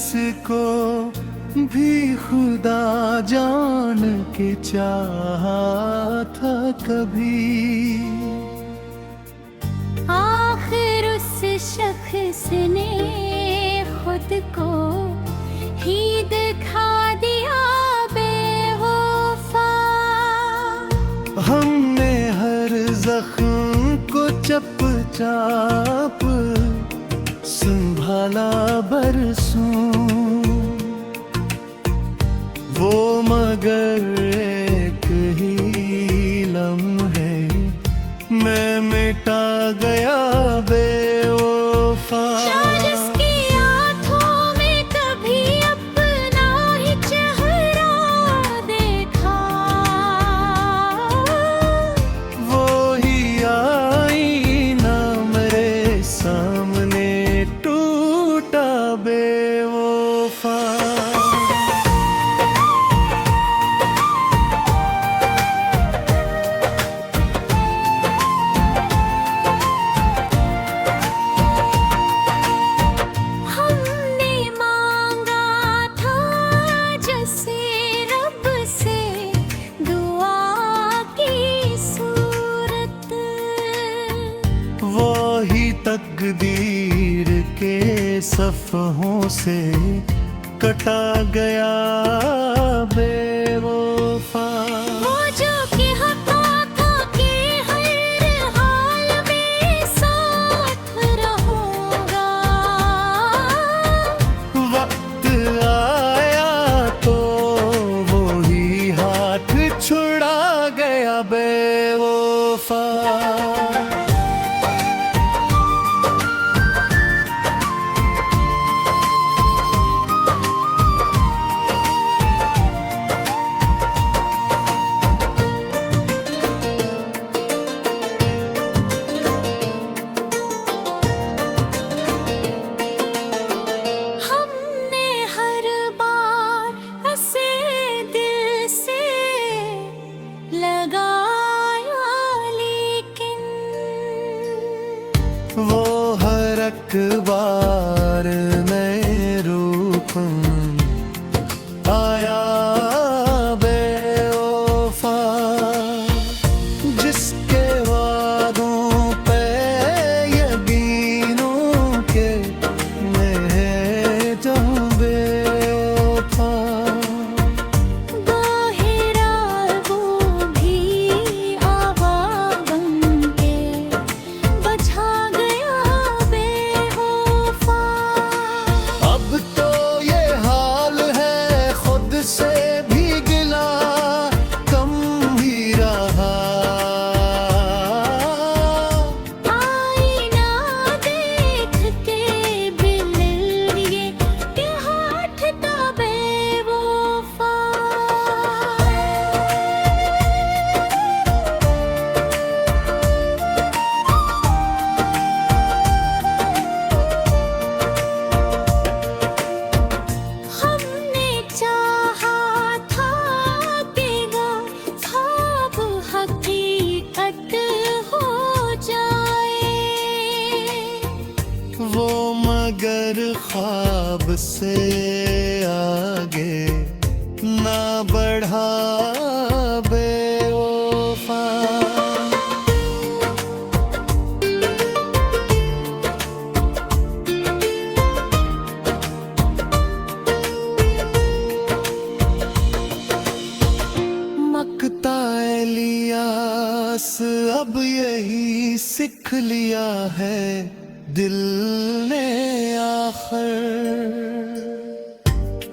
जिसको भी खुदा जान के चाहा था कभी, आखिर उस शख्स ने खुद को ही दिखा दिया बेवफा। हमने हर जख्म को चुपचाप संभाला बरसों, वो मगर एक ही लम्हे मैं मिटा गया बेवफा। जिसकी आँखों में कभी अपना ही चेहरा देखा, वो ही आईना मेरे सामने टूटा बेवफा। तकदीर के सफ़हों से कटा गया बेवफा। वो जो कहता था कि हर हाल में साथ रहूंगा, वक्त आया तो वो ही हाथ छुड़ा गया बेवफा। वो हर एक बार नए रूप आया बेवफा। जिसके वादों पे यकीनों के मैं जाऊं बेवफा। बाहरा वो भी आवा बन के बचा से भी गिला कम भी रहा। आईना देख के बिलिल ये क्या उठता बेवफा। हमने चाहा वो मगर ख्वाब से आगे ना बढ़ा बेवफा। मकता इलियास अब यही सीख लिया है दिल ने आखिर।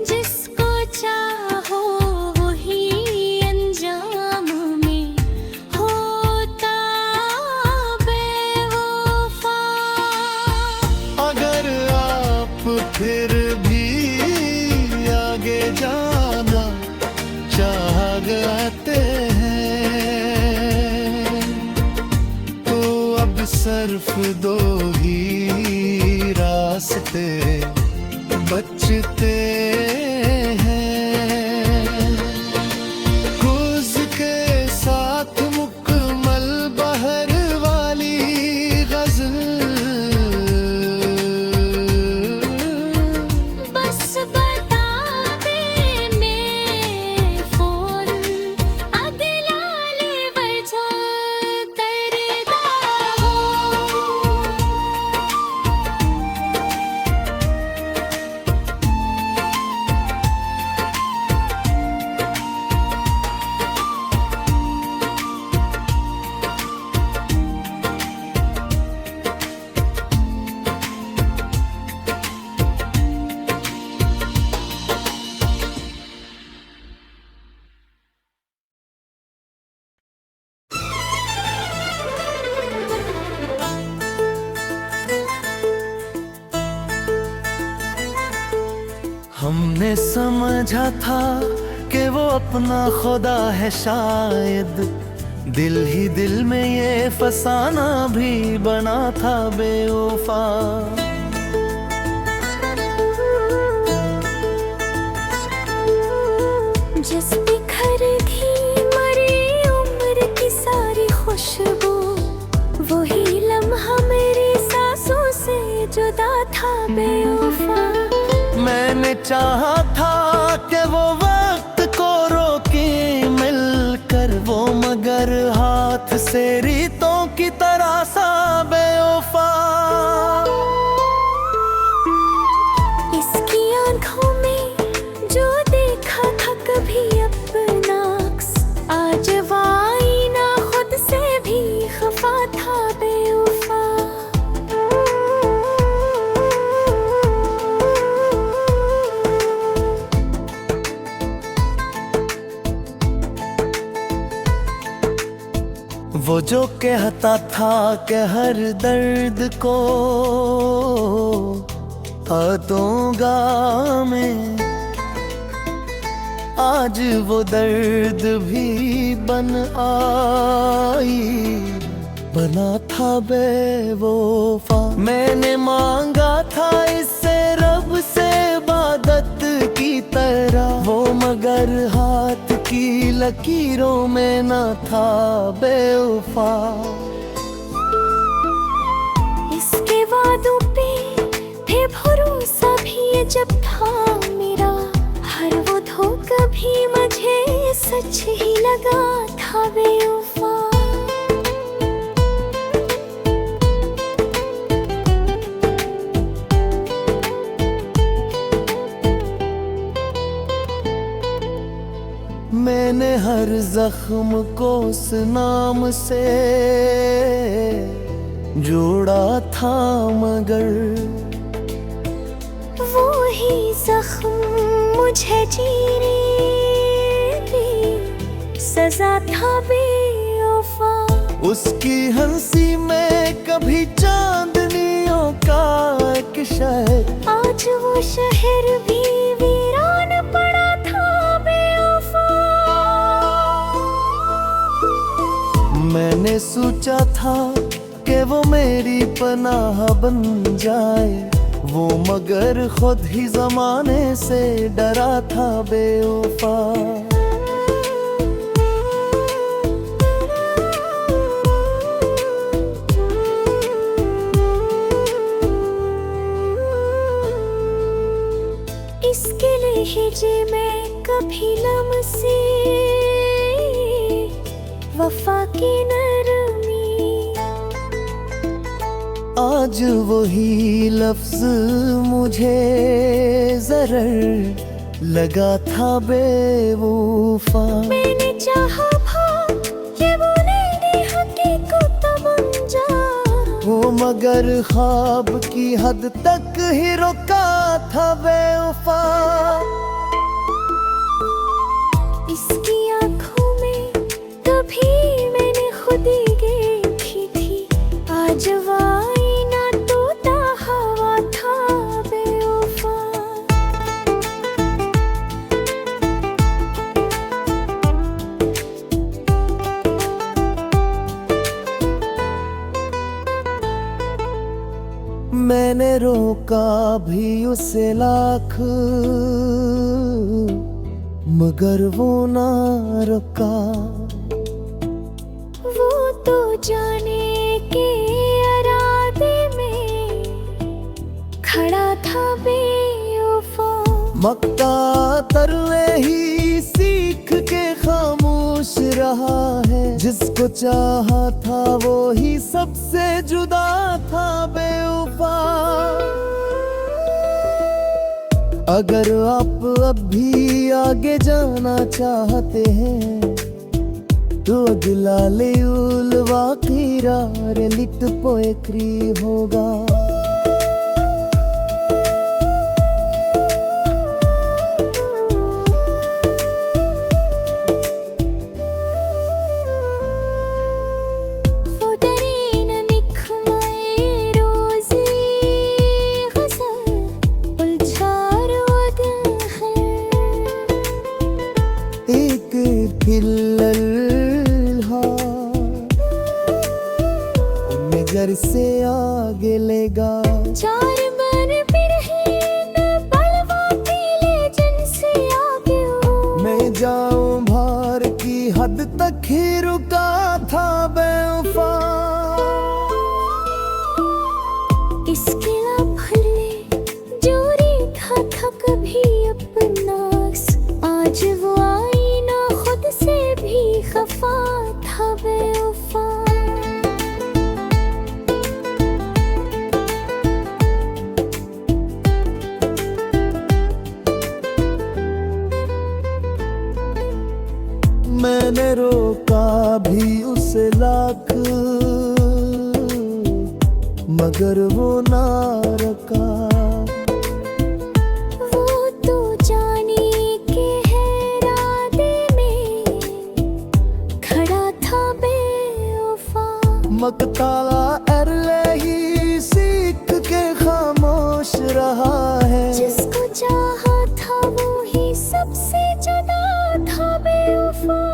जिसको चाहो वही अंजाम में होता बेवफा। अगर आप फिर भी आगे जाना चाहते हैं तो अब सिर्फ दो ही रास्ते बचते हैं। गुज के साथ मुकम्मल बहर वाली गजल, बस मैंने समझा था कि वो अपना खुदा है शायद, दिल ही दिल में ये फसाना भी बना था बेवफा। जिस बिखर गई मरी उम्र की सारी खुशबू, वही लम्हा मेरी सांसों से जुदा था बेवफा। मैंने चाहा था कि वो वक्त को रोके मिलकर वो, मगर हाथ से रीतों की तरह सा बेवफा। इसकी आंखों में जो देखा था कभी अपना अक्स, आज वो आईना खुद से भी खफा था बेवफा। वो जो कहता था कि हर दर्द को दूंगा मैं, आज वो दर्द भी बन आई, बना था बेवफा। मैंने मांगा था इससे रब से इबादत की तरह, वो मगर हाथ की लकीरों में न था बेवफा। इसके वादों पे भरोसा भी जब था मेरा, हर वो धोखा भी मुझे सच ही लगा था बेवफा। मैंने हर जख्म को उस नाम से जोड़ा था, मगर वो ही जख्म मुझे जीने की सजा था बेवफा। उसकी हंसी में कभी चांदनियों का एक शहर, आज वो शहर भी वीरान पड़ा था बेवफा। मैंने सोचा था कि वो मेरी पनाह बन जाए, वो मगर खुद ही जमाने से डरा था बेवफा। इसके लहजे में कभी लम्से वफा की नरमी, आज वही लफ्ज मुझे जरर लगा था बेवफा। मैंने चाहा था कि वो नैनी हकीकत बन जाए, वो मगर ख्वाब की हद तक ही रुका था बेवफा। इसकी आंखों में कभी मैंने खुद ही देखी थी, आज वो आईना टूटा हुआ था बेवफा। मैंने रोका भी उसे लाख, मगर वो ना रुका। वो तो जाने के इरादे में खड़ा था बेवफा। मक्का तरले ही सीख के खामोश रहा है, जिसको चाहा था वो ही सबसे जुदा था बेवफा। अगर आप अब भी आगे जाना चाहते हैं, तो अगला लेउल वाकीरा लिट पोएट्री होगा। है जिगर से आगे लेगा। चार मन बिरहीन बलवा पीले जिनसे आगे हो। मैं जाऊं भार की हद तक ही रुका था बेवफा। इसके भले जो रेखा था कभी अपना, आज वो आईना खुद से भी खफा था बेवफा। मैंने रोका भी उसे लाख, मगर वो ना रका। वो तो जाने के हैराने में खड़ा था बेवफा। मकताला अरले ही सीख के खामोश रहा है। जिसको चाहा था वो ही सबसे जुदा था बेवफा।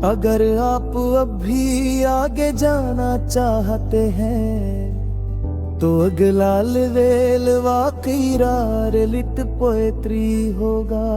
अगर आप अब भी आगे जाना चाहते हैं तो अगला लेवल वाकई रार लिट पोएट्री होगा।